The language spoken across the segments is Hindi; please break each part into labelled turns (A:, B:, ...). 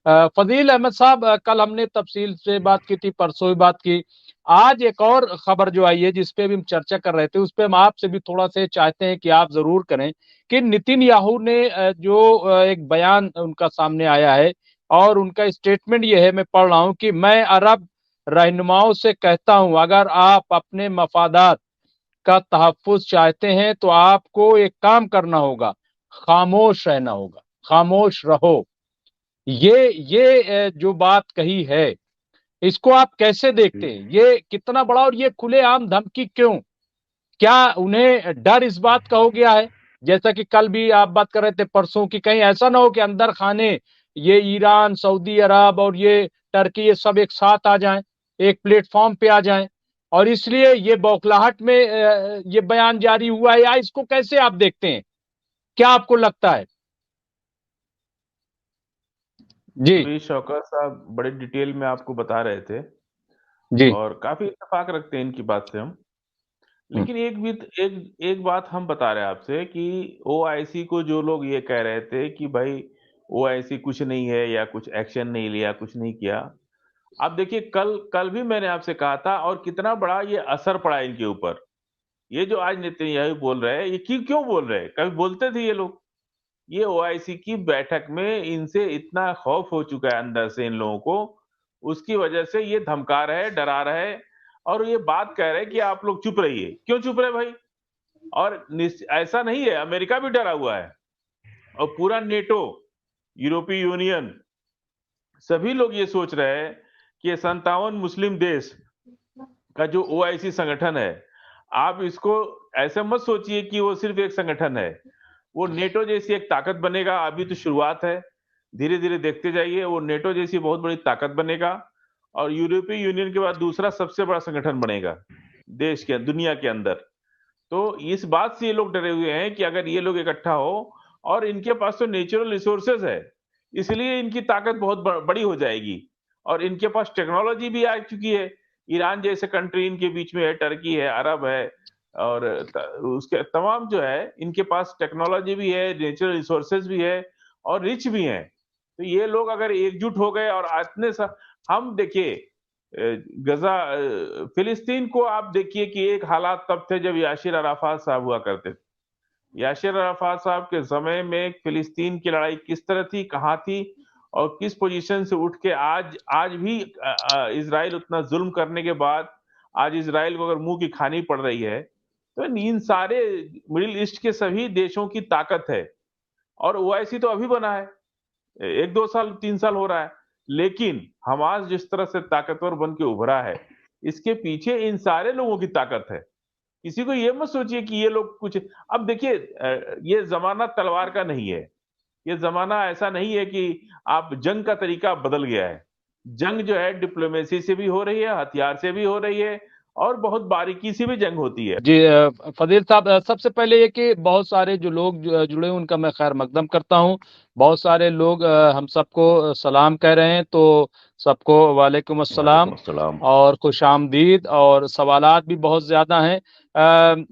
A: फजील अहमद साहब, कल हमने तफसील से बात की थी, परसों भी बात की। आज एक और खबर जो आई है जिस पे भी हम चर्चा कर रहे थे, उस पे हम आपसे भी थोड़ा से चाहते हैं कि आप जरूर करें कि नितिन याहू ने जो एक बयान उनका सामने आया है, और उनका स्टेटमेंट ये है, मैं पढ़ रहा हूं कि मैं अरब रहनुमाओं से कहता हूं, अगर आप अपने मफादात का तहफ़्फ़ुज़ चाहते हैं तो आपको एक काम करना होगा, खामोश रहना होगा, खामोश रहो। ये जो बात कही है, इसको आप कैसे देखते
B: जी।
A: हैं? ये कितना बड़ा, और ये खुलेआम धमकी क्यों? क्या उन्हें डर इस बात का हो गया है, जैसा कि कल भी आप बात कर रहे थे परसों, की कहीं ऐसा ना हो कि अंदर खाने ये ईरान, सऊदी अरब और ये टर्की, ये सब एक साथ आ जाएं, एक प्लेटफॉर्म पे आ जाएं, और इसलिए ये बौखलाहट में ये बयान जारी हुआ है, या इसको कैसे आप देखते हैं? क्या आपको लगता है? जी।
B: अभी शौकत साहब बड़े डिटेल में आपको बता रहे थे
A: जी।
B: और काफी इत्तेफाक रखते हैं इनकी बात से हम।
A: हम्म।
B: लेकिन एक भी एक एक बात हम बता रहे हैं आपसे कि ओआईसी को जो लोग ये कह रहे थे कि भाई ओआईसी कुछ नहीं है या कुछ एक्शन नहीं लिया, कुछ नहीं किया। आप देखिए, कल कल भी मैंने आपसे कहा था और कितना बड़ा ये असर पड़ा इनके ऊपर। ये जो आज नेतन्याहू बोल रहे हैं, ये क्यों बोल रहे हैं? कभी बोलते थे ये लोग? ये ओआईसी की बैठक में इनसे इतना खौफ हो चुका है अंदर से इन लोगों को, उसकी वजह से ये धमका रहे हैं, डरा रहे हैं और ये बात कह रहे हैं कि आप लोग चुप रहिए। क्यों चुप रहे भाई? और ऐसा नहीं है, अमेरिका भी डरा हुआ है और पूरा नेटो, यूरोपीय यूनियन, सभी लोग ये सोच रहे हैं कि ये 57 मुस्लिम देश का जो ओआईसी संगठन है, आप इसको ऐसे मत सोचिए कि वो सिर्फ एक संगठन है। वो नेटो जैसी एक ताकत बनेगा। अभी तो शुरुआत है, धीरे धीरे देखते जाइए, वो नेटो जैसी बहुत बड़ी ताकत बनेगा और यूरोपीय यूनियन के बाद दूसरा सबसे बड़ा संगठन बनेगा देश के, दुनिया के अंदर। तो इस बात से ये लोग डरे हुए हैं कि अगर ये लोग इकट्ठा हो, और इनके पास तो नेचुरल रिसोर्सेज है, इसलिए इनकी ताकत बहुत बड़ी हो जाएगी और इनके पास टेक्नोलॉजी भी आ चुकी है। ईरान जैसे कंट्री इनके बीच में है, टर्की है, अरब है और उसके तमाम जो है, इनके पास टेक्नोलॉजी भी है, नेचुरल रिसोर्सेज भी है और रिच भी हैं। तो ये लोग अगर एकजुट हो गए और इतने सा, हम देखिए गजा, फिलिस्तीन को आप देखिए कि एक हालात तब थे जब यासिर अराफात साहब हुआ करते थे। यासिर अराफात साहब के समय में फिलिस्तीन की लड़ाई किस तरह थी, कहाँ थी और किस पोजीशन से उठ के आज आज भी इजराइल उतना जुल्म करने के बाद आज इजराइल को अगर मुंह की खानी पड़ रही है, तो इन सारे मिडिल ईस्ट के सभी देशों की ताकत है। और ओआईसी तो अभी बना है, 1-2 साल 3 साल हो रहा है, लेकिन हमास जिस तरह से ताकतवर बन के उभरा है, इसके पीछे इन सारे लोगों की ताकत है। किसी को ये मत सोचिए कि ये लोग कुछ, अब देखिए ये जमाना तलवार का नहीं है। ये जमाना ऐसा नहीं है कि आप जंग का तरीका बदल गया है। जंग जो है डिप्लोमेसी से भी हो रही है, हथियार से भी हो रही है और बहुत बारीकी से भी जंग होती है।
A: जी। फजील साहब, सबसे पहले ये कि बहुत सारे जो लोग जुड़े हैं उनका मैं खैर मकदम करता हूँ। बहुत सारे लोग हम सबको सलाम कह रहे हैं, तो सबको वालेकुम अस्सलाम
B: वालेकुम अस्सलाम।
A: और खुश आमदीद, और सवालात भी बहुत ज़्यादा हैं।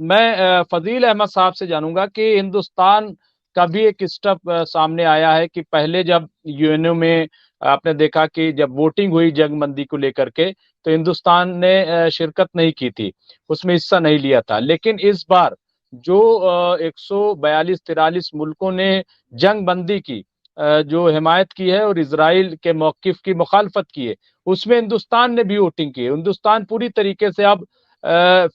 A: मैं फजील अहमद साहब से जानूंगा कि हिंदुस्तान का भी एक स्टेप सामने आया है कि पहले जब यूएनओ में आपने देखा कि जब वोटिंग हुई जंगबंदी को लेकर के, तो हिंदुस्तान ने शिरकत नहीं की थी, उसमें हिस्सा नहीं लिया था। लेकिन इस बार जो 142-43 मुल्कों ने जंग बंदी की जो हिमायत की है और इसराइल के मौकिफ की मुखालफत की है, उसमें हिंदुस्तान ने भी वोटिंग की है। हिंदुस्तान पूरी तरीके से अब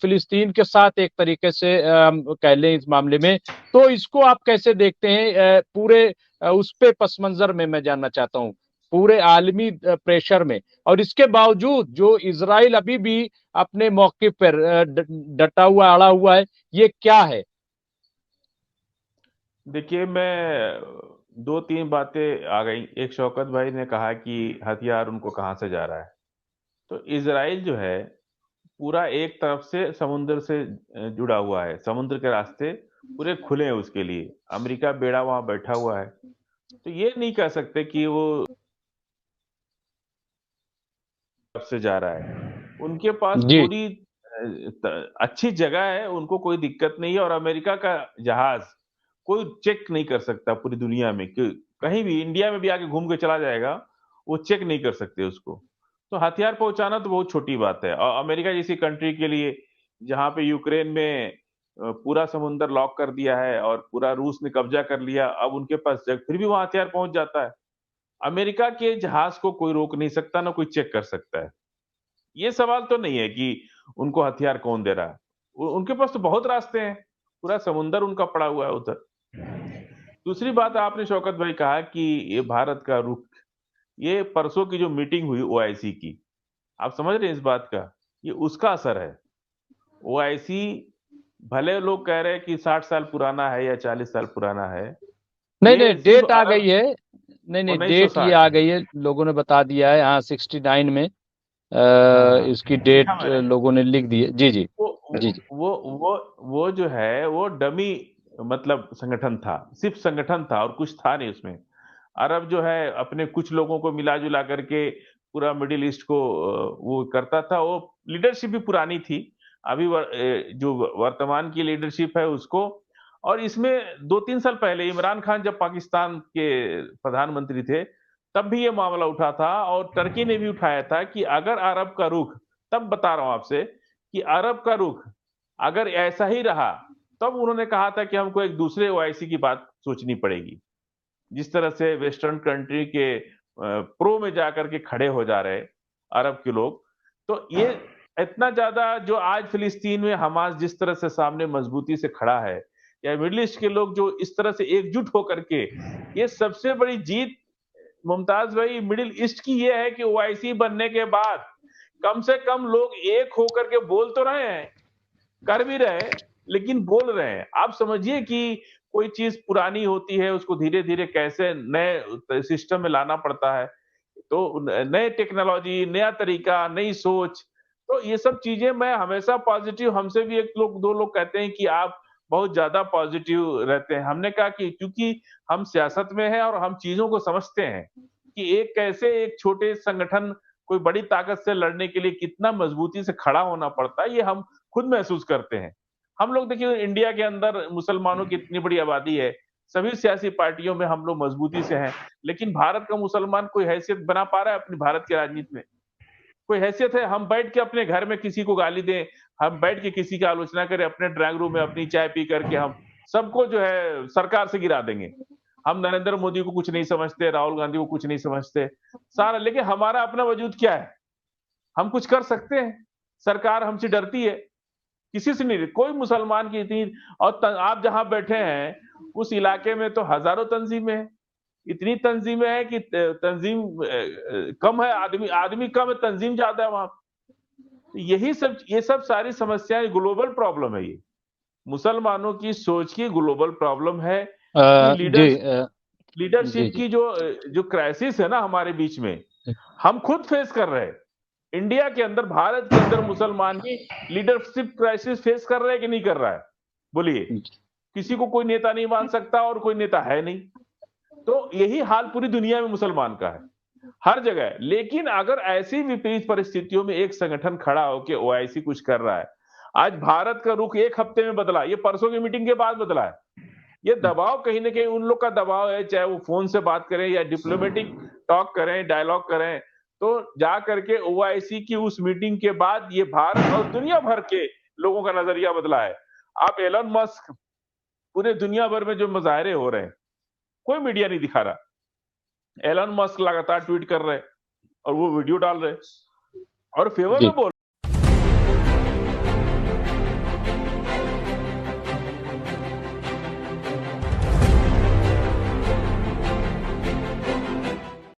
A: फिलिस्तीन के साथ एक तरीके से कह लें इस मामले में। तो इसको आप कैसे देखते हैं? पूरे उस पे पस मंजर में मैं जानना चाहता हूँ, पूरे आलमी प्रेशर में, और इसके बावजूद जो इसराइल अभी भी अपने मौके पर डटा हुआ, अड़ा हुआ है, ये क्या है?
B: देखिए, मैं 2-3 बातें आ गई। एक शौकत भाई ने कहा कि हथियार उनको कहाँ से जा रहा है। तो इसराइल जो है पूरा एक तरफ से समुद्र से जुड़ा हुआ है, समुद्र के रास्ते पूरे खुले हैं उसके लिए। अमेरिका बेड़ा वहां बैठा हुआ है, तो ये नहीं कह सकते कि वो तरफ से जा रहा है। उनके पास
A: जी।
B: पूरी अच्छी जगह है, उनको कोई दिक्कत नहीं है और अमेरिका का जहाज कोई चेक नहीं कर सकता पूरी दुनिया में कि कहीं भी इंडिया में भी आके घूम के चला जाएगा वो चेक नहीं कर सकते उसको। तो हथियार पहुंचाना तो बहुत छोटी बात है, और अमेरिका जैसी कंट्री के लिए, जहां पे यूक्रेन में पूरा समुंदर लॉक कर दिया है और पूरा रूस ने कब्जा कर लिया, अब उनके पास फिर भी वहां हथियार पहुंच जाता है। अमेरिका के जहाज को कोई रोक नहीं सकता, ना कोई चेक कर सकता है। ये सवाल तो नहीं है कि उनको हथियार कौन दे रहा है। उनके पास तो बहुत रास्ते हैं, पूरा समुंदर उनका पड़ा हुआ है उधर। दूसरी बात आपने शौकत भाई कहा कि ये भारत का रुख, ये परसों की जो मीटिंग हुई ओआईसी की, आप समझ रहे हैं इस बात का, ये उसका असर है। ओआईसी, भले लोग कह रहे हैं कि 60 साल पुराना है या 40 साल पुराना है,
A: नहीं नहीं,
B: ये सिर्फ
A: डेट आ
B: अरब
A: गई है। नहीं नहीं, डेट ये
B: 1960।
A: आ गई है, लोगों ने बता दिया है, हाँ 69 में
B: हाँ,
A: इसकी
B: देखा
A: डेट
B: मैंने।
A: लोगों ने लिख दी है। जी जी।
B: वो
A: जी जी।
B: वो जो है वो डमी मतलब संगठन था, सिर्फ संगठन था और कुछ था नहीं उसमें। अरब जो है अपने कुछ लोगों को मिला जुला करके पूरा मिडिल ईस्ट को वो करता था। वो लीडरशिप भी पुरानी थी। अभी जो वर्तमान की लीडरशिप है उसको, और इसमें 2-3 साल पहले इमरान खान जब पाकिस्तान के प्रधानमंत्री थे, तब भी ये मामला उठा था और टर्की ने भी उठाया था कि अगर अरब का रुख, तब बता रहा हूं आपसे कि अरब का रुख अगर ऐसा ही रहा, तब उन्होंने कहा था कि हमको एक दूसरे ओआईसी की बात सोचनी पड़ेगी। जिस तरह से वेस्टर्न कंट्री के प्रो में जाकर के खड़े हो जा रहे अरब के लोग, तो ये इतना ज्यादा जो आज फिलिस्तीन में हमास जिस तरह से सामने मजबूती से खड़ा है, या मिडिल ईस्ट के लोग जो इस तरह से एकजुट होकर के, ये सबसे बड़ी जीत मुमताज भाई मिडिल ईस्ट की ये है कि ओआईसी बनने के बाद कम से कम लोग एक होकर के बोल तो रहे हैं, कर भी रहे, लेकिन बोल रहे हैं। आप समझिए कि कोई चीज पुरानी होती है, उसको धीरे धीरे कैसे नए सिस्टम में लाना पड़ता है। तो नए टेक्नोलॉजी, नया तरीका, नई सोच, तो ये सब चीजें मैं हमेशा पॉजिटिव, हमसे भी एक लोग दो लोग कहते हैं कि आप बहुत ज्यादा पॉजिटिव रहते हैं। हमने कहा कि क्योंकि हम सियासत में हैं और हम चीजों को समझते हैं कि एक कैसे एक छोटे संगठन कोई बड़ी ताकत से लड़ने के लिए कितना मजबूती से खड़ा होना पड़ता है, ये हम खुद महसूस करते हैं। हम लोग देखिए इंडिया के अंदर मुसलमानों की इतनी बड़ी आबादी है, सभी सियासी पार्टियों में हम लोग मजबूती से हैं, लेकिन भारत का मुसलमान कोई हैसियत बना पा रहा है अपनी भारत की राजनीति में? कोई हैसियत है? हम बैठ के अपने घर में किसी को गाली दें, हम बैठ के किसी की आलोचना करें अपने ड्राइंग रूम में अपनी चाय पी करके, हम सबको जो है सरकार से गिरा देंगे। हम नरेंद्र मोदी को कुछ नहीं समझते, राहुल गांधी को कुछ नहीं समझते, सारा, लेकिन हमारा अपना वजूद क्या है? हम कुछ कर सकते हैं? सरकार हमसे डरती है? किसी से नहीं, कोई मुसलमान की इतनी, और आप जहां बैठे हैं उस इलाके में तो हजारों तंजीमें हैं। इतनी तंजीमें हैं कि तंजीम कम है, आदमी आदमी कम है, तंजीम ज्यादा है वहां। यही सब, ये सब सारी समस्याएं ग्लोबल प्रॉब्लम है ये, मुसलमानों की सोच की ग्लोबल प्रॉब्लम है कि
A: जी जी
B: लीडरशिप
A: जी।
B: की जो जो क्राइसिस है ना हमारे बीच में, हम खुद फेस कर रहे हैं। इंडिया के अंदर, भारत के अंदर मुसलमान ही लीडरशिप क्राइसिस फेस कर रहे हैं कि नहीं कर रहा है? बोलिए। किसी को कोई नेता नहीं मान सकता और कोई नेता है नहीं। तो यही हाल पूरी दुनिया में मुसलमान का है, हर जगह। लेकिन अगर ऐसी विपरीत परिस्थितियों में एक संगठन खड़ा होकर ओआईसी कुछ कर रहा है, आज भारत का रुख एक हफ्ते में बदला, ये परसों की मीटिंग के बाद बदला है। ये दबाव कहीं ना कहीं उन लोग का दबाव है, चाहे वो फोन से बात करें या डिप्लोमेटिक टॉक करें, डायलॉग करें, तो जा करके ओआईसी की उस मीटिंग के बाद ये भारत और दुनिया भर के लोगों का नजरिया बदला है। आप एलन मस्क, पूरे दुनिया भर में जो मुजाहरे हो रहे हैं, कोई मीडिया नहीं दिखा रहा, एलन मस्क लगातार ट्वीट कर रहे हैं और वो वीडियो डाल रहे हैं और फेवर
A: जी।
B: में बोल